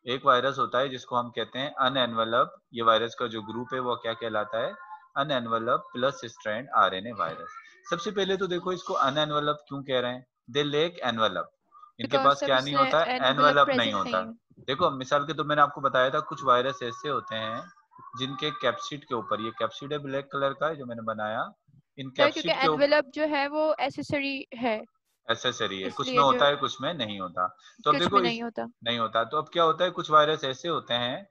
एक वायरस होता है जिसको हम कहते हैं अनएनवेलप, ये वायरस का जो ग्रुप है वो क्या कहलाता है, unenvelope plus strand RNA virus. सबसे पहले तो देखो इसको अनएनवेलप क्यों कह रहे हैं, दे लेक एनवेलप, इनके बिकॉज पास सब क्या नहीं इसमें होता है, एनवेलप एनवेलप नहीं प्रेजेंट होता। नहीं है। देखो मिसाल के तो मैंने आपको बताया था कुछ वायरस ऐसे होते हैं जिनके कैप्सिड के ऊपर, ये कैप्सिड है ब्लैक कलर का है जो मैंने बनाया, इन सर क्योंकि कैप्सिड के ऊपर एनवेलप जो है वो एसेसरी है, एसेसरी है, कुछ में इसलिए जो होता है कुछ में नहीं होता। तो अब कुछ देखो में इस नहीं होता। नहीं होता, तो अब क्या होता है, कुछ वायरस ऐसे होते हैं,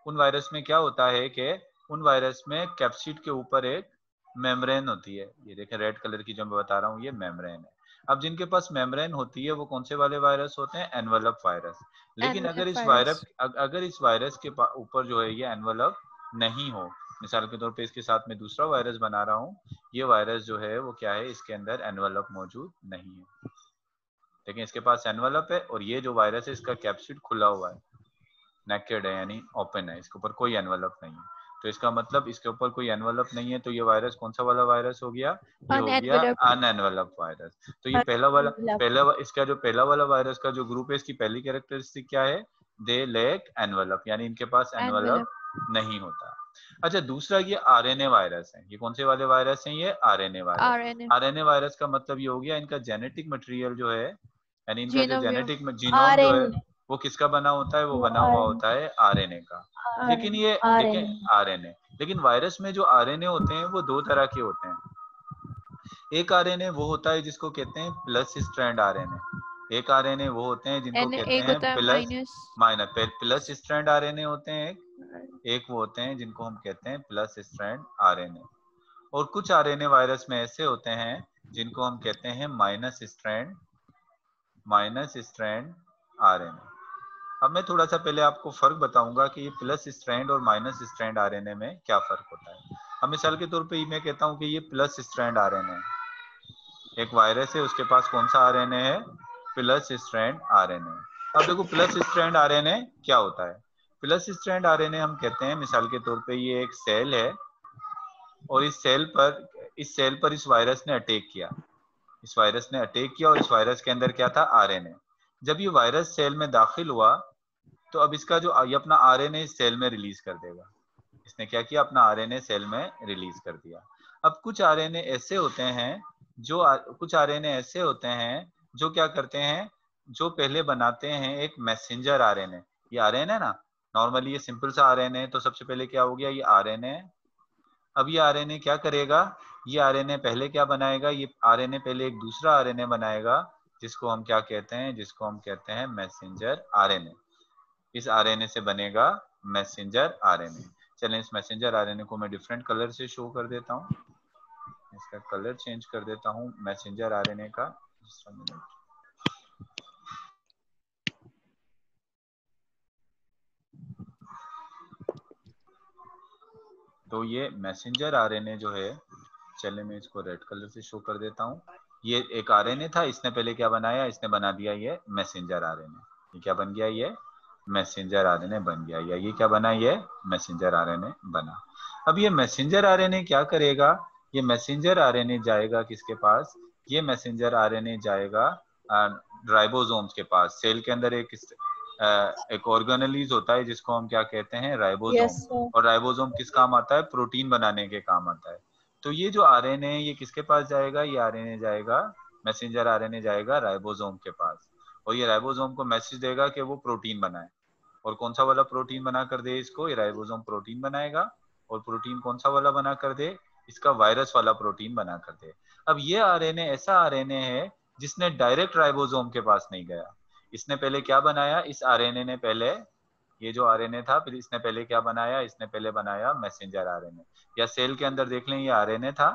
उन वायरस में क्या होता है कि उन वायरस में कैप्सिड के ऊपर एक मेम्ब्रेन होती है, ये देखें रेड कलर की जो मैं बता रहा हूँ ये मेम्ब्रेन है। अब जिनके पास मेम्ब्रेन होती है वो कौन से वाले वायरस होते हैं, एनवेलप वायरस। लेकिन एनवेलप अगर इस वायरस। वायरस अगर इस वायरस के ऊपर जो है ये एनवेलप नहीं हो, मिसाल के तौर पे इसके साथ में दूसरा वायरस बना रहा हूँ, ये वायरस जो है वो क्या है, इसके अंदर एनवेलप मौजूद नहीं है, लेकिन इसके पास एनवेलप है और ये जो वायरस है इसका कैप्सिड खुला हुआ है, नेकेड है यानी ओपन है, इसके ऊपर कोई एनवेलप नहीं है। तो इसका मतलब इसके ऊपर कोई एनवेलप नहीं है, तो ये वायरस कौन सा वाला वायरस हो गया, ये हो गया अनएनवेलप। अनएनवेलप वायरस। तो ये पहला वाला, इसका जो पहला वाला वायरस का जो ग्रुप है इसकी पहली कैरेक्टरिस्टिक क्या है, दे लैक एनवेलप, यानी इनके पास एनवेलप। एनवेलप नहीं होता। अच्छा दूसरा ये आरएनए वायरस है, ये कौन से वाले वायरस हैं, ये RNA virus. RNA. RNA virus का मतलब ये हो गया इनका जेनेटिक मटेरियल जो है, यानी इनका जो जीनोम। जेनेटिक जीनोम जो है आरएनए। वो किसका बना होता है, वो वो बना हुआ आरएनए। होता है आरएनए का। लेकिन ये देखें आरएनए। आरएनए, लेकिन वायरस में जो आरएनए होते हैं वो दो तरह के होते हैं। एक आरएनए वो होता है जिसको कहते हैं प्लस स्ट्रैंड आरएनए, एक आरएनए वो होते हैं जिनको एन कहते एक हैं होता है plus minus. Minus plus strand RNA होते हैं, एक वो होते हैं जिनको हम कहते हैं प्लस स्ट्रैंड आरएनए। और कुछ आरएनए वायरस में ऐसे होते हैं जिनको हम कहते हैं माइनस स्ट्रैंड आरएनए। अब मैं थोड़ा सा पहले आपको फर्क बताऊंगा कि ये प्लस स्ट्रैंड और माइनस स्ट्रैंड आरएनए में क्या फर्क होता है। अब मिसाल के तौर पे मैं कहता हूं कि ये प्लस स्ट्रैंड आरएनए है, एक वायरस है उसके पास कौन सा आरएनए है, प्लस स्ट्रैंड आरएनए। अब देखो प्लस स्ट्रैंड आरएनए क्या होता है, प्लस स्ट्रैंड आरएनए हम कहते हैं मिसाल के तौर पे ये एक सेल है और इस वायरस ने अटैक किया, इस वायरस ने अटैक किया और इस वायरस के अंदर क्या था, आरएनए। जब ये वायरस सेल में दाखिल हुआ तो अब इसका जो ये अपना आरएनए सेल में रिलीज कर देगा, इसने क्या किया, अपना आरएनए सेल में रिलीज कर दिया। अब कुछ आरएनए ऐसे होते हैं कुछ आरएनए ऐसे होते हैं जो क्या करते हैं, जो पहले बनाते हैं एक मैसेंजर आरएनए। ये आरएनए ना, नॉर्मली ये सिंपल सा आरएनए है, तो सबसे पहले क्या हो गया, ये आरएनए। अब ये आरएनए क्या करेगा, ये आरएनए पहले क्या बनाएगा, ये आरएनए पहले एक दूसरा आरएनए बनाएगा जिसको हम क्या कहते हैं, जिसको हम कहते हैं मैसेंजर आरएनए। इस आरएनए से बनेगा मैसेंजर आरएनए। चलें इस मैसेंजर आरएनए को मैं डिफरेंट कलर से शो कर देता हूँ, इसका कलर चेंज कर देता हूँ मैसेंजर आरएनए का। तो ये मैसेंजर आरएनए जो है, चले मैं इसको रेड कलर से शो कर देता हूँ। ये एक आरएनए था, इसने पहले क्या बनाया, इसने बना दिया ये मैसेंजर आरएनए। ये क्या बन गया, ये मैसेंजर आरएनए बन गया, या ये क्या बना, ये मैसेंजर आरएनए बना। अब ये मैसेंजर आरएनए क्या करेगा, ये मैसेंजर आरएनए जाएगा किसके पास, ये मैसेंजर आरएनए जाएगा राइबोसोम्स के पास। सेल के अंदर एक ऑर्गेनेलीज होता है जिसको हम क्या कहते हैं, राइबोसोम। Yes sir. और राइबोसोम किस काम आता है, प्रोटीन बनाने के काम आता है। तो ये जो आरएनए है ये किसके पास जाएगा, ये आरएनए जाएगा, मैसेंजर आरएनए जाएगा राइबोसोम के पास, और ये राइबोसोम को मैसेज देगा कि वो प्रोटीन बनाए। और कौन सा वाला प्रोटीन बना कर दे इसको, ये राइबोसोम प्रोटीन बनाएगा। और प्रोटीन कौन सा वाला बना कर दे, इसका वायरस वाला प्रोटीन बना कर दे। अब ये आरएनए ऐसा आरएनए है जिसने डायरेक्ट राइबोसोम के पास नहीं गया, इसने पहले क्या बनाया, इस आरएनए ने पहले, ये जो आरएनए था फिर इसने पहले क्या बनाया, इसने पहले बनाया मैसेंजर आरएनए। या सेल के अंदर देख लें ये आरएनए था,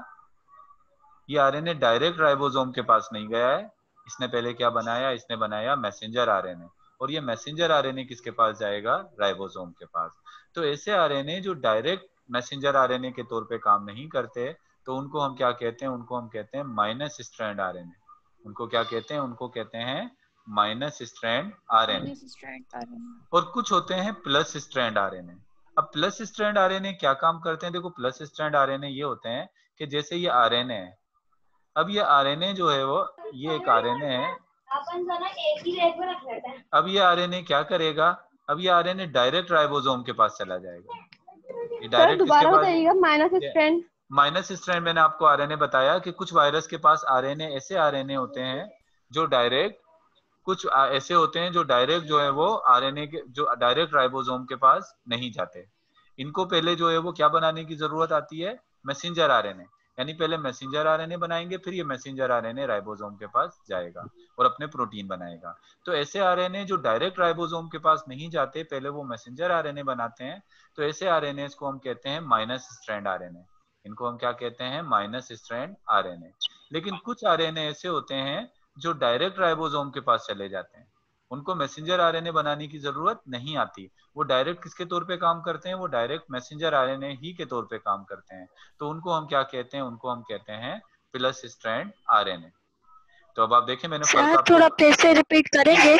ये आरएनए डायरेक्ट राइबोसोम के पास नहीं गया है, इसने पहले क्या बनाया, इसने बनाया मैसेंजर आरएनए। और ये मैसेंजर आरएनए किसके पास जाएगा, राइबोसोम के पास। तो ऐसे आरएनए जो डायरेक्ट मैसेंजर आरएनए के तौर पे काम नहीं करते, तो उनको हम क्या कहते हैं, उनको हम कहते हैं माइनस स्ट्रैंड आरएनए। उनको क्या कहते हैं, उनको कहते हैं minus strand RNA. Minus strand RNA. और कुछ होते हैं प्लस स्ट्रैंड आरएनए। अब प्लस स्ट्रैंड आरएनए क्या काम करते हैं, देखो प्लस स्ट्रैंड आरएनए ये होते हैं कि जैसे ये आरएनए है, अब ये आरएनए जो है वो, ये एक आरएनए है, अपन दोनों एक ही रेट में रख लेते हैं। अब ये आरएनए क्या करेगा, अब ये आरएनए डायरेक्ट राइबोसोम के पास चला जाएगा। ये सर डायरेक्ट किसके दोबारा पास? बताइएगा, माइनस स्ट्रैंड। माइनस स्ट्रैंड मैंने आपको आरएनए बताया कि कुछ वायरस के पास आरएनए ऐसे आरएनए होते हैं जो डायरेक्ट, कुछ ऐसे होते हैं जो डायरेक्ट जो है वो आरएनए के, जो डायरेक्ट राइबोसोम के पास नहीं जाते। इनको पहले जो है वो क्या बनाने की जरूरत आती है? Messenger RNA. यानी पहले मैसेंजर आरएनए बनाएंगे, फिर ये मैसेंजर आरएनए राइबोसोम के पास जाएगा और अपने प्रोटीन बनाएगा। तो ऐसे आरएनए जो डायरेक्ट राइबोसोम के पास नहीं जाते, पहले वो मैसेंजर आरएनए बनाते हैं। तो ऐसे आरएनए को हम कहते हैं माइनस स्ट्रैंड आरएनए। इनको हम क्या कहते हैं? Minus strand RNA. लेकिन कुछ आरएनए ऐसे होते हैं जो डायरेक्ट राइबोसोम के पास चले जाते हैं, उनको मैसेंजर आरएनए बनाने की जरूरत नहीं आती। वो डायरेक्ट किसके तौर पे काम करते हैं? वो डायरेक्ट मैसेंजर आरएनए ही के तौर पे काम करते हैं। तो उनको हम क्या कहते हैं? उनको हम कहते हैं प्लस स्ट्रैंड आरएनए। तो अब आप देखें, मैंने फर्क सर आपको थोड़ा फिर से रिपीट करेंगे?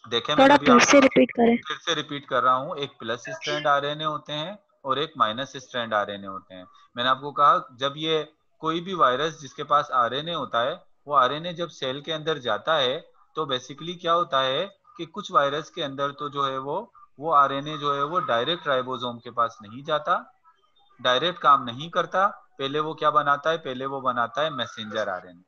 देखे, मैंने थोड़ा भी फिर आपको से रिपीट करें। फिर से रिपीट कर रहा हूँ। एक प्लस स्ट्रैंड आरएनए होते हैं और एक माइनस स्ट्रैंड आरएनए होते हैं। मैंने आपको कहा जब ये कोई भी वायरस जिसके पास आरएनए होता है, वो आरएनए जब सेल के अंदर जाता है तो बेसिकली क्या होता है कि कुछ वायरस के अंदर तो जो है वो आरएनए जो है वो डायरेक्ट राइबोसोम के पास नहीं जाता, डायरेक्ट काम नहीं करता। पहले वो क्या बनाता है? पहले वो बनाता है मैसेंजर आरएनए।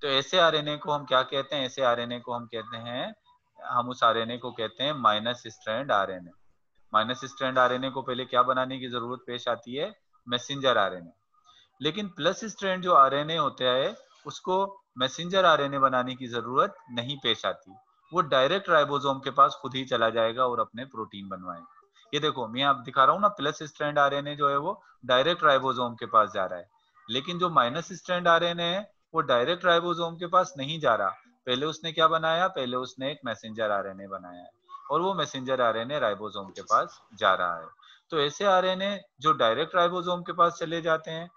तो ऐसे आरएनए को हम क्या कहते हैं? ऐसे आरएनए को हम कहते हैं, हम उस आरएनए को कहते हैं minus strand RNA. Minus strand RNA को पहले क्या बनाने की जरूरत पेश आती है? Messenger RNA. लेकिन प्लस स्ट्रैंड जो आरएनए होता है उसको मैसेंजर आरएनए बनाने की जरूरत नहीं पेश आती। वो डायरेक्ट राइबोसोम के पास खुद ही चला जाएगा और अपने प्रोटीन बनवाएगा। ये देखो, मैं आप दिखा रहा हूँ ना, प्लस स्ट्रैंड आरएनए जो है वो डायरेक्ट राइबोसोम के पास जा रहा है। लेकिन जो माइनस स्ट्रैंड आरएनए है वो डायरेक्ट राइबोसोम के पास नहीं जा रहा। पहले उसने क्या बनाया? पहले उसने एक मैसेंजर आरएनए बनाया है और वो मैसेंजर आरएनए राइबोसोम के पास जा रहा है। तो ऐसे आरएनए जो डायरेक्ट राइबोसोम के पास चले जाते हैं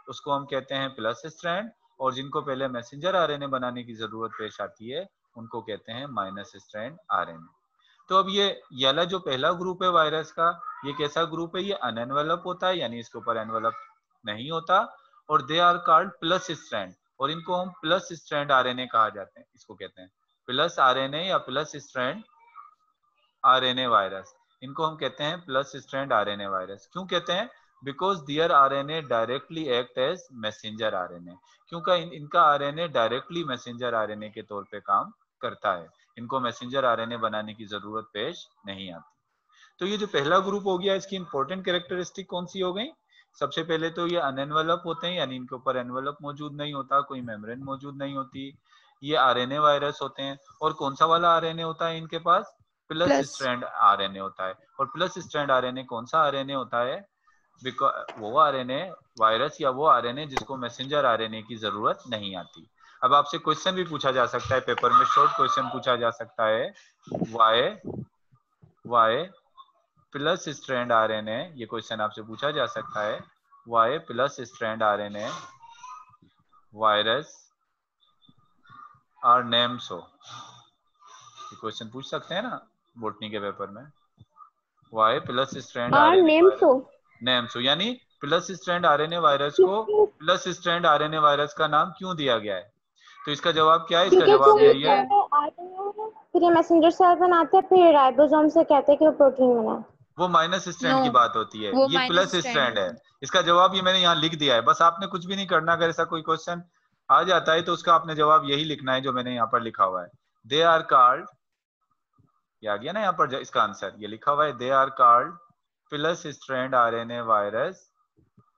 उसको हम कहते हैं प्लस स्ट्रैंड, और जिनको पहले मैसेंजर आरएनए बनाने की जरूरत पेश आती है उनको कहते हैं माइनस स्ट्रैंड आरएनए। तो अब ये वाला जो पहला ग्रुप है वायरस का, ये कैसा ग्रुप है? ये अनएनवेलप होता है, यानी इसके ऊपर एनवेलप नहीं होता, और they are called plus strand, और इनको हम प्लस स्ट्रैंड आरएनए कहा जाते हैं। इसको कहते हैं प्लस आरएनए या प्लस स्ट्रैंड आरएनए वायरस। इनको हम कहते हैं प्लस स्ट्रैंड आरएनए वायरस। क्यों कहते हैं? Because their RNA directly act as messenger RNA. क्योंकि इनका आरएनए डायरेक्टली मैसेंजर आरएनए के तौर पे काम करता है। इनको मैसेंजर आरएनए बनाने की जरूरत पेश नहीं आती। तो ये जो पहला ग्रुप हो गया, इसकी इंपॉर्टेंट कैरेक्टरिस्टिक कौन सी हो गई? सबसे पहले तो ये अनएनवेलप होते हैं, यानी इनके ऊपर एनवेलप मौजूद नहीं होता, कोई मेम्ब्रेन मौजूद नहीं होती। ये आरएनए वायरस होते हैं। और कौन सा वाला आरएनए होता है इनके पास? प्लस प्लस स्ट्रैंड आरएनए होता है। और प्लस स्ट्रैंड आरएनए कौन सा आरएनए होता है? वो आरएनए वायरस या वो आरएनए जिसको मैसेंजर आरएनए की जरूरत नहीं आती। अब आपसे क्वेश्चन भी पूछा जा सकता है, पेपर में शॉर्ट क्वेश्चन पूछा जा सकता है, वाई प्लस स्ट्रैंड आरएनए, ये क्वेश्चन आपसे पूछा जा सकता है, why plus strand RNA virus are name so. ये क्वेश्चन पूछ सकते हैं ना बोटनी के पेपर में। Why plus strand are RNA name virus so. Name so, यानी प्लस स्ट्रैंड आरएनए वायरस को प्लस स्ट्रैंड आरएनए वायरस का नाम क्यों दिया गया है? तो इसका जवाब क्या है? इसका क्योंकि जवाब जो यही है, फिर ये मैसेंजर सेल बनाते हैं, फिर राइबोसोम से कहते हैं कि वो प्रोटीन बना है। वो माइनस नो, स्ट्रैंड की बात होती है, वो ये माइनस प्लस स्ट्रैंड स्ट्रैंड है। होता है। इसका जवाब ये मैंने यहाँ लिख दिया है, बस आपने कुछ भी नहीं करना। अगर ऐसा कोई क्वेश्चन आ जाता है तो उसका आपने जवाब यही लिखना है जो मैंने यहाँ पर लिखा हुआ है। दे आर कॉल्ड, ये आ गया ना यहाँ पर इसका आंसर, ये लिखा हुआ है, they are called plus strand RNA virus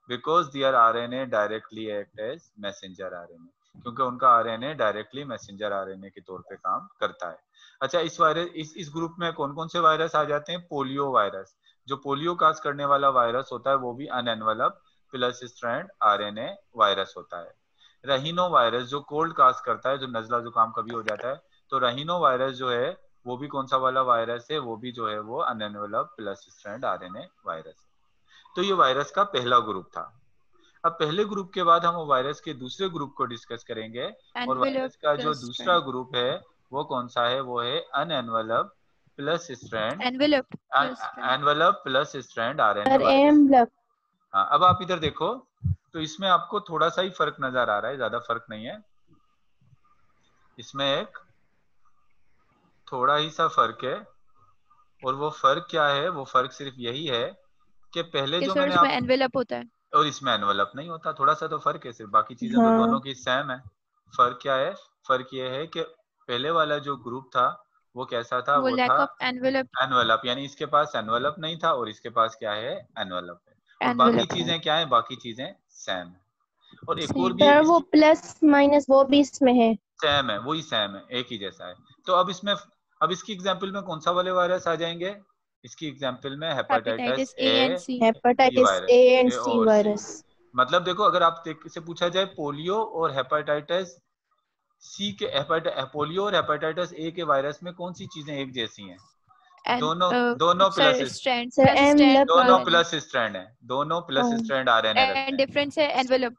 because their RNA directly act as messenger RNA, क्योंकि उनका आरएनए डायरेक्टली मैसेंजर आरएनए के तौर पे काम करता है। अच्छा, इस वायरस इस ग्रुप में कौन कौन से वायरस आ जाते हैं? पोलियो वायरस, जो पोलियो काज करने वाला वायरस होता है वो भी अनएनवेलप प्लस स्ट्रैंड आरएनए वायरस होता है। रहीनो वायरस जो कोल्ड काज करता है, जो नजला जुकाम कभी हो जाता है, तो रहीनो वायरस जो है वो भी कौन सा वाला वायरस है? वो भी जो है वो अनएनवेलप प्लस स्ट्रैंड आरएनए वायरस है। तो ये वायरस का पहला ग्रुप था। अब पहले ग्रुप के बाद हम वायरस के दूसरे ग्रुप को डिस्कस करेंगे, और एनवेलप वायरस का जो प्लस दूसरा स्ट्रैंड। ग्रुप है वो कौन सा है? वो है unenvelope plus strand envelope plus strand. Envelope plus strand RNA और वायरस। M block. हाँ, अब आप इधर देखो, तो इसमें आपको थोड़ा सा ही फर्क नजर आ रहा है, ज्यादा फर्क नहीं है इसमें, एक थोड़ा ही सा फर्क है। और वो फर्क क्या है, वो फर्क सिर्फ यही है कि पहले कि जो सर मैंने उसमें आप, एनवेलप होता है। और इसमें एनवलप नहीं होता, थोड़ा सा तो फर्क है सिर्फ, बाकी चीजें तो हाँ दोनों की सेम है। फर्क क्या है, फर्क ये है कि पहले वाला जो ग्रुप था वो कैसा था, वो वो था लैक ऑफ एनवेलप। एनवलप, यानी इसके पास एनवलप नहीं था और इसके पास क्या है, एनवलप है। और बाकी एनवेलप चीजें क्या है, बाकी चीजें सेम है। और एक और सेम। भी सर, वो इसकी प्लस माइनस वो भी इसमें है। सेम है, वही सेम है, एक ही जैसा है। तो अब इसमें, अब इसकी एग्जांपल में कौन सा वाले वायरस आ जाएंगे, इसकी एग्जांपल में hepatitis hepatitis A and A, C. C hepatitis A virus, and A C और सी। वायरस। मतलब देखो, अगर आप से पूछा जाए पोलियो और हेपेटाइटिस सी के, पोलियो और हेपेटाइटिस ए के वायरस में कौन सी चीजें एक जैसी हैं, एंड दोनों दोनों sir plus, strand, sir, plus strand envelope दोनों आरएनए। प्लस स्ट्रैंड है, दोनों प्लस स्ट्रैंड आरएनए रखते एंड हैं। डिफरेंस है एनवेलप।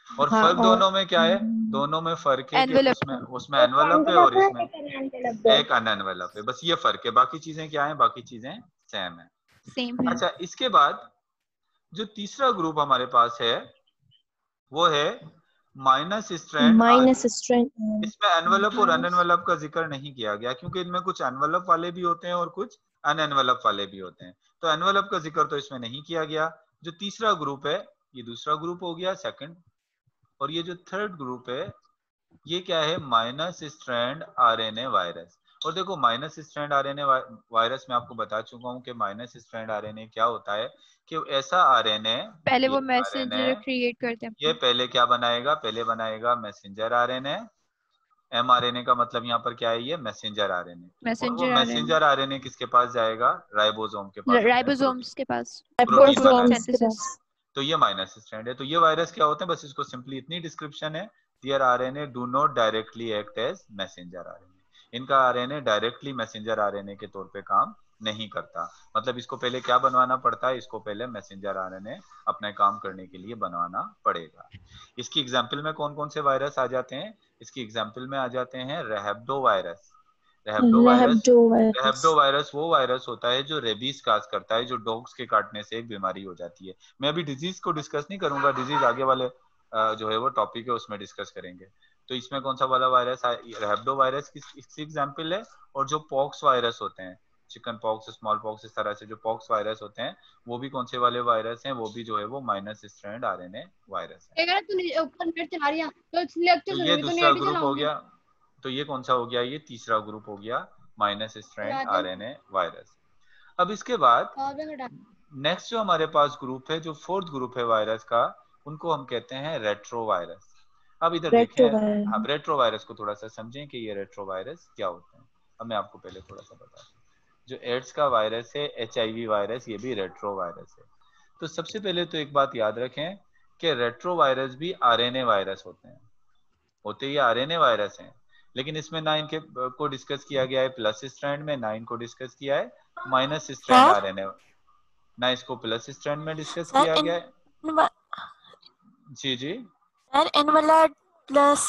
और हाँ, फर्क और दोनों में क्या है, दोनों में फर्क है कि एनवेलप। उसमें उसमें एक एनवलप है और एनवेलप है, इसमें एक अनएनवेलप्ड है। एक अनएनवलप है, बस ये फर्क है, बाकी चीजें क्या है, बाकी चीजें सेम है। सेम है। अच्छा, इसके बाद जो तीसरा ग्रुप हमारे पास है वो है minus strand minus RNA. Strand. इसमें एनवलप और अनएनवलप का जिक्र नहीं किया गया क्योंकि इनमें कुछ एनवलप वाले भी होते हैं और कुछ अनएनवलप वाले भी होते हैं, तो एनवलप का जिक्र तो इसमें नहीं किया गया। जो तीसरा ग्रुप है ये दूसरा ग्रुप हो गया, सेकंड। और ये जो थर्ड ग्रुप है ये क्या है, माइनस स्ट्रैंड आरएनए वायरस। और देखो, माइनस स्ट्रैंड आरएनए वायरस मैं आपको बता चुका हूँ कि माइनस स्ट्रैंड आरएनए क्या होता है, कि ऐसा आरएनए, पहले ये वो आरएनए मैसेंजर क्रिएट करते ये हैं। पहले क्या बनाएगा, पहले बनाएगा मैसेंजर आरएनए। एमआरएनए का मतलब यहाँ पर क्या है, ये मैसेंजर आरएनए। और वो मैसेंजर आरएनए मैसेंजर आरएनए किसके पास जाएगा, राइबोसोम के पास, अपने प्रोटीन राइबोसोम्स के पास फॉर प्रोटीन प्रोटीन बनाने। राइबोसोम्स के सिंथेसिस। पास। तो ये माइनस स्ट्रैंड है। तो ये वायरस क्या होते हैं, बस इसको सिंपली इतनी डिस्क्रिप्शन है, their RNA do not directly act as messenger RNA. इनका आरएनए डायरेक्टली मैसेंजर आरएनए के तौर पे काम नहीं करता। मतलब इसको पहले क्या बनवाना पड़ता है, इसको पहले मैसेंजर आरएनए अपने काम करने के लिए बनवाना पड़ेगा। इसकी एग्जाम्पल में कौन कौन से वायरस आ जाते हैं, इसकी एग्जाम्पल में आ जाते हैं rhabdo virus. Rhabdo virus, rhabdo virus. Rhabdo virus वो वायरस होता है जो रेबीज काज करता है, जो डॉग्स के काटने से एक बीमारी हो जाती है। मैं अभी डिजीज को डिस्कस नहीं करूंगा, डिजीज आगे वाले जो है वो टॉपिक है उसमें डिस्कस करेंगे। तो इसमें कौन सा वाला वायरस, रेहेब्डो वायरस की एग्जाम्पल है। और जो पॉक्स वायरस होते हैं, चिकन पॉक्स, स्मॉल पॉक्स, इस तरह से जो पॉक्स वायरस होते हैं, वो भी कौन से वाले वायरस हैं, वो भी जो है वो माइनस स्ट्रैंड आरएनए वायरस है। अगर तू ऊपर नेट चला रही है तो इसलिए तो अच्छे ये सुनूंगी तो दूसरा नेट ही ग्रुप हो चलाऊंगी। गया। तो ये कौन सा हो गया, ये तीसरा ग्रुप हो गया, माइनस स्ट्रैंड राजन आरएनए वायरस। अब इसके बाद आवे घटा। नेक्स्ट जो हमारे पास ग्रुप है, जो फोर्थ ग्रुप है वायरस का, उनको हम कहते हैं रेट्रो वायरस। अब इधर देखें, रेट्रो आप वायरस। रेट्रो वायरस को थोड़ा सा समझें कि ये रेट्रो वायरस क्या होते हैं। अब मैं आपको पहले थोड़ा सा बता दूं, जो एड्स का वायरस है, एचआईवी वायरस, ये भी रेट्रो वायरस है। तो सबसे पहले तो एक बात याद रखें कि रेट्रो वायरस भी आरएनए वायरस होते हैं, होते ही आरएनए वायरस हैं। लेकिन इसमें ना इनके को डिस्कस किया गया है प्लस स्ट्रैंड में, ना इनको डिस्कस किया है माइनस स्ट्रैंड सर आरएनए, ना इसको प्लस स्ट्रैंड में डिस्कस सर किया इन गया है। जी जी सर इनवाला प्लस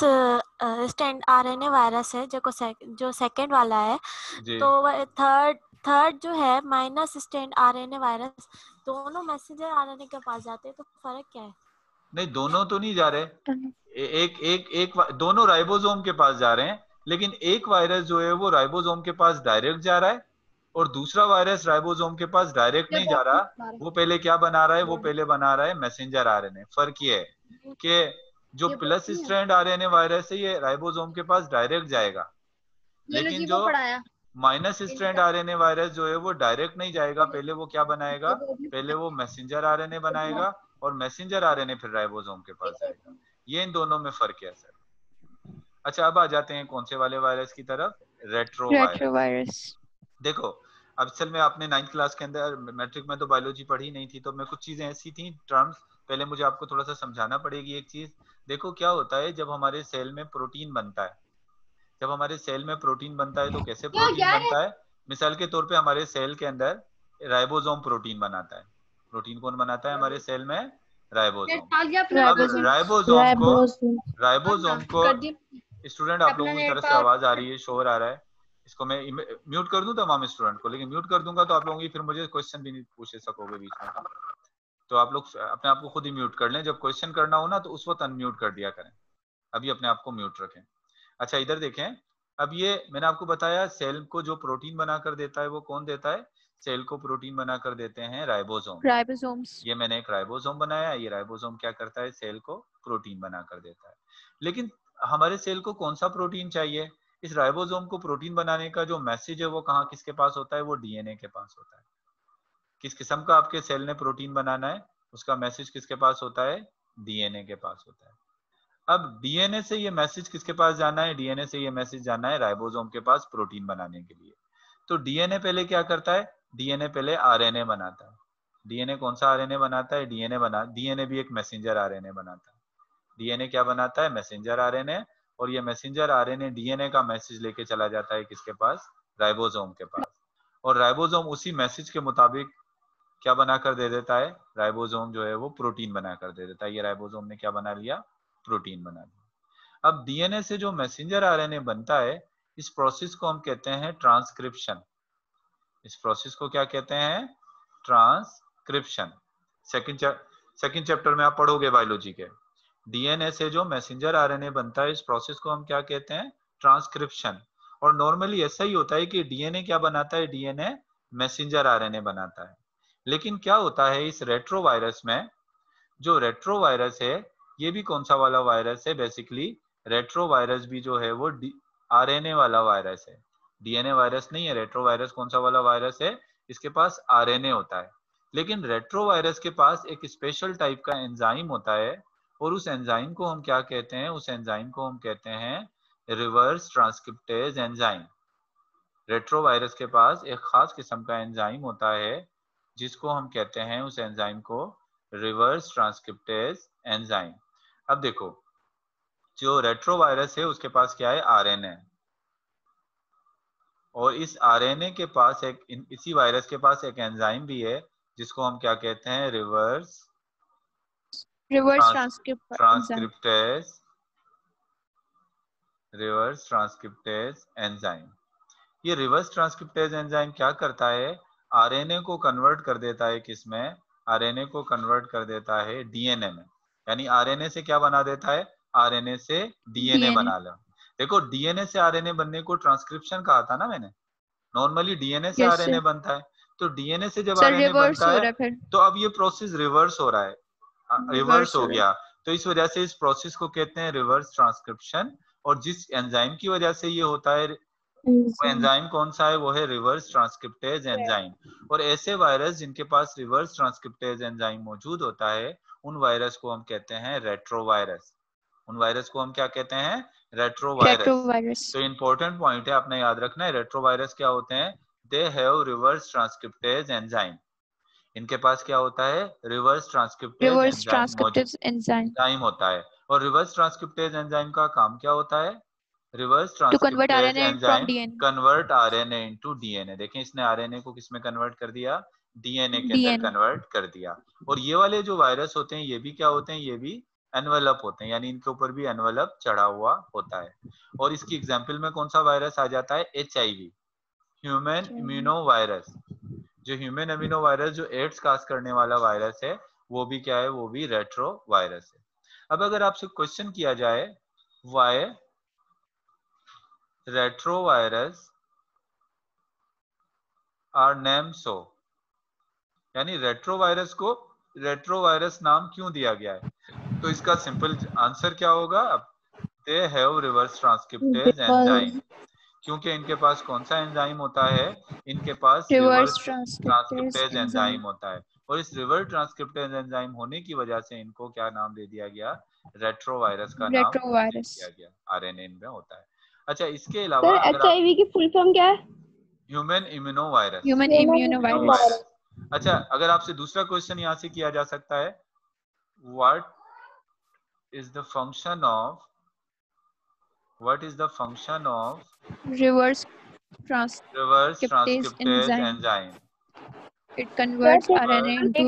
स्टैंड आरएनए वायरस है जो सेकंड वाला है। जी। तो थर्ड थर्ड जो है माइनस स्टैंड आरएनए वायरस, दोनों मैसेंजर आरएनए के पास जाते हैं, तो फर्क क्या है? नहीं, दोनों तो नहीं जा रहे, एक एक एक दोनों राइबोसोम के पास जा रहे हैं, लेकिन एक वायरस जो है वो राइबोसोम के पास डायरेक्ट जा रहा है और दूसरा वायरस राइबोसोम के पास डायरेक्ट नहीं जा रहा। वो पहले क्या बना रहा है, वो पहले बना रहा है मैसेंजर आरएनए। फर्क ये है कि जो प्लस स्ट्रैंड आरएनए वायरस है ये राइबोसोम के पास डायरेक्ट जाएगा, लेकिन जो पढ़ाया माइनस स्ट्रैंड आरएनए वायरस जो है वो डायरेक्ट नहीं जाएगा, पहले वो क्या बनाएगा, पहले वो मैसेंजर आरएनए बनाएगा और मैसेंजर आरएनए फिर राइबोसोम के पास जाएगा। ये इन दोनों में फर्क है सर। अच्छा, अब आ जाते हैं कौन से वाले वायरस की तरफ, रेट्रो वायरस। वायरस। देखो, अब असल में आपने 9th क्लास के अंदर मैट्रिक में तो बायोलॉजी पढ़ी नहीं थी, तो मैं कुछ चीजें ऐसी थी टर्म्स, पहले मुझे आपको थोड़ा सा समझाना पड़ेगी एक चीज। देखो क्या होता है, जब हमारे सेल में प्रोटीन बनता है, जब हमारे सेल में प्रोटीन बनता है तो कैसे प्रोटीन बनता है, मिसाल के तौर पे हमारे सेल के अंदर राइबोसोम प्रोटीन बनाता है। प्रोटीन कौन बनाता है हमारे सेल में, राइबोसोम। अब राइबोसोम। राइबोसोम को स्टूडेंट, आप अपना लोगों की नेट तरफ से आवाज आ रही है, शोर आ रहा है, इसको मैं म्यूट कर दूं तमाम स्टूडेंट को, लेकिन म्यूट कर दूंगा तो आप लोगों की फिर मुझे क्वेश्चन भी नहीं पूछ सकोगे बीच में। तो आप लोग अपने आप को खुद ही म्यूट कर लें, जब क्वेश्चन करना हो ना तो उस वक्त अनम्यूट कर दिया करें, अभी अपने आप को म्यूट रखें। अच्छा, इधर देखें, अब ये मैंने आपको बताया सेल को जो प्रोटीन बनाकर देता है वो कौन देता है? सेल को प्रोटीन बनाकर देते हैं राइबोसोम। राइबोसोम्स। ये मैंने एक राइबोसोम बनाया, ये राइबोसोम क्या करता है? सेल को प्रोटीन बनाकर देता है। लेकिन हमारे सेल को कौन सा प्रोटीन चाहिए? इस राइबोसोम को प्रोटीन बनाने का जो मैसेज है वो कहाँ किसके पास होता है? वो डीएनए के पास होता है। किस किस्म का आपके सेल ने प्रोटीन बनाना है, उसका मैसेज किसके पास होता है? डीएनए के पास होता है। अब डीएनए से ये मैसेज किसके पास जाना है? डीएनए से ये मैसेज जाना है राइबोसोम के पास प्रोटीन बनाने के लिए। तो डीएनए पहले क्या करता है? डीएनए पहले आरएनए बनाता है। डीएनए कौन सा आरएनए बनाता है? डीएनए भी एक मैसेंजर आरएनए बनाता है। डीएनए क्या बनाता है? Messenger RNA. और ये मैसेंजर आरएनए डीएनए का मैसेज लेके चला जाता है किसके पास? राइबोसोम के पास। और राइबोसोम उसी मैसेज के मुताबिक क्या बनाकर दे देता है? राइबोसोम जो है वो प्रोटीन बनाकर दे देता है। ये राइबोसोम ने क्या बना लिया? प्रोटीन बना लिया। अब डीएनए से जो मैसेंजर आरएनए बनता है, इस प्रोसेस को हम कहते हैं ट्रांसक्रिप्शन। इस प्रोसेस को क्या कहते हैं? ट्रांसक्रिप्शन। सेकंड चैप्टर में आप पढ़ोगे बायोलॉजी के। डीएनए से जो मैसेंजर आरएनए बनता है, इस प्रोसेस को हम क्या कहते हैं? ट्रांसक्रिप्शन। और नॉर्मली ऐसा ही होता है कि डीएनए क्या बनाता है? डीएनए मैसेंजर आरएनए बनाता है। लेकिन क्या होता है इस रेट्रोवायरस में? जो रेट्रोवायरस है ये भी कौन सा वाला वायरस है? बेसिकली रेट्रोवायरस भी जो है वो आरएनए वाला वायरस है, डीएनए वायरस नहीं है। रेट्रोवायरस कौन सा वाला वायरस है? इसके पास आरएनए होता है। लेकिन रेट्रोवायरस के पास एक स्पेशल टाइप का एंजाइम होता है, और उस एंजाइम को हम क्या कहते हैं? उस एंजाइम को हम कहते हैं रिवर्स ट्रांसक्रिप्टेज एंजाइम। रेट्रोवायरस के पास एक खास किस्म का एंजाइम होता है जिसको हम कहते हैं, उस एंजाइम को रिवर्स ट्रांसक्रिप्टेज एंजाइम। अब देखो, जो रेट्रोवायरस है उसके पास क्या है? आरएनए। और इस आरएनए के पास इसी वायरस के पास एक एंजाइम भी है जिसको हम क्या कहते हैं? Reverse transcriptase enzyme. ये रिवर्स ट्रांसक्रिप्टेज एंजाइम क्या करता है? आरएनए को कन्वर्ट कर देता है किसमें? आरएनए को कन्वर्ट कर देता है डीएनए में। यानी आरएनए से क्या बना देता है? आरएनए से डीएनए बना लो। देखो, डीएनए से आरएनए बनने को ट्रांसक्रिप्शन कहा था ना मैंने। नॉर्मली डीएनए से आरएनए बनता है, तो डीएनए से जब आरएनए बनता है तो अब ये प्रोसेस रिवर्स हो रहा है, रिवर्स हो गया। तो इस वजह से इस प्रोसेस को कहते हैं रिवर्स ट्रांसक्रिप्शन। और जिस एंजाइम की वजह से ये होता है, वो एंजाइम कौन सा है? वो है रिवर्स ट्रांसक्रिप्टेज एंजाइम। और ऐसे वायरस जिनके पास रिवर्स ट्रांसक्रिप्टेज एंजाइम मौजूद होता है, उन वायरस को हम कहते हैं रेट्रोवायरस। उन वायरस को हम क्या कहते हैं? रेट्रोवायरस। तो इंपॉर्टेंट पॉइंट है, आपने याद रखना है। रेट्रोवायरस क्या होते हैं? They have reverse transcriptase enzyme. इनके पास क्या होता है? रिवर्स ट्रांसक्रिप्टेज एंजाइम होता है। और रिवर्स ट्रांसक्रिप्टेज एंजाइम का काम क्या होता है? Reverse transcriptase enzyme convert RNA into DNA. देखें, इसने आरएनए को किसमें कन्वर्ट कर दिया? डीएनए के अंदर कन्वर्ट कर दिया। और ये वाले जो वायरस होते हैं ये भी क्या होते हैं? ये भी एनवेलप होते हैं, यानी इनके ऊपर भी एनवेलप चढ़ा हुआ होता है। और इसकी एग्जांपल में कौन सा वायरस आ जाता है? HIV, human immuno virus. जो ह्यूमन इम्यूनो वायरस जो एड्स काज करने वाला वायरस है, वो भी क्या है? वो भी रेट्रो वायरस है। अब अगर आपसे क्वेश्चन किया जाए why retrovirus are name so, यानी रेट्रोवायरस को रेट्रोवायरस नाम क्यों दिया गया है? तो इसका सिंपल आंसर क्या होगा? They have reverse transcriptase enzyme. क्योंकि इनके पास कौन सा एंजाइम होता है? इनके पास रिवर्स ट्रांसक्रिप्टेज एंजाइम होता है। और इस रिवर्स ट्रांसक्रिप्टेज एंजाइम होने की वजह से इनको क्या नाम दे दिया गया? रेट्रोवायरस का नाम दिया गया। आरएनए इनमें होता है। अच्छा, इसके अलावा एचआईवी की फुल फॉर्म क्या है? Human immuno virus. अच्छा, अगर आपसे दूसरा क्वेश्चन यहाँ से किया जा सकता है, what is the function of reverse transcriptase enzyme? It converts RNA into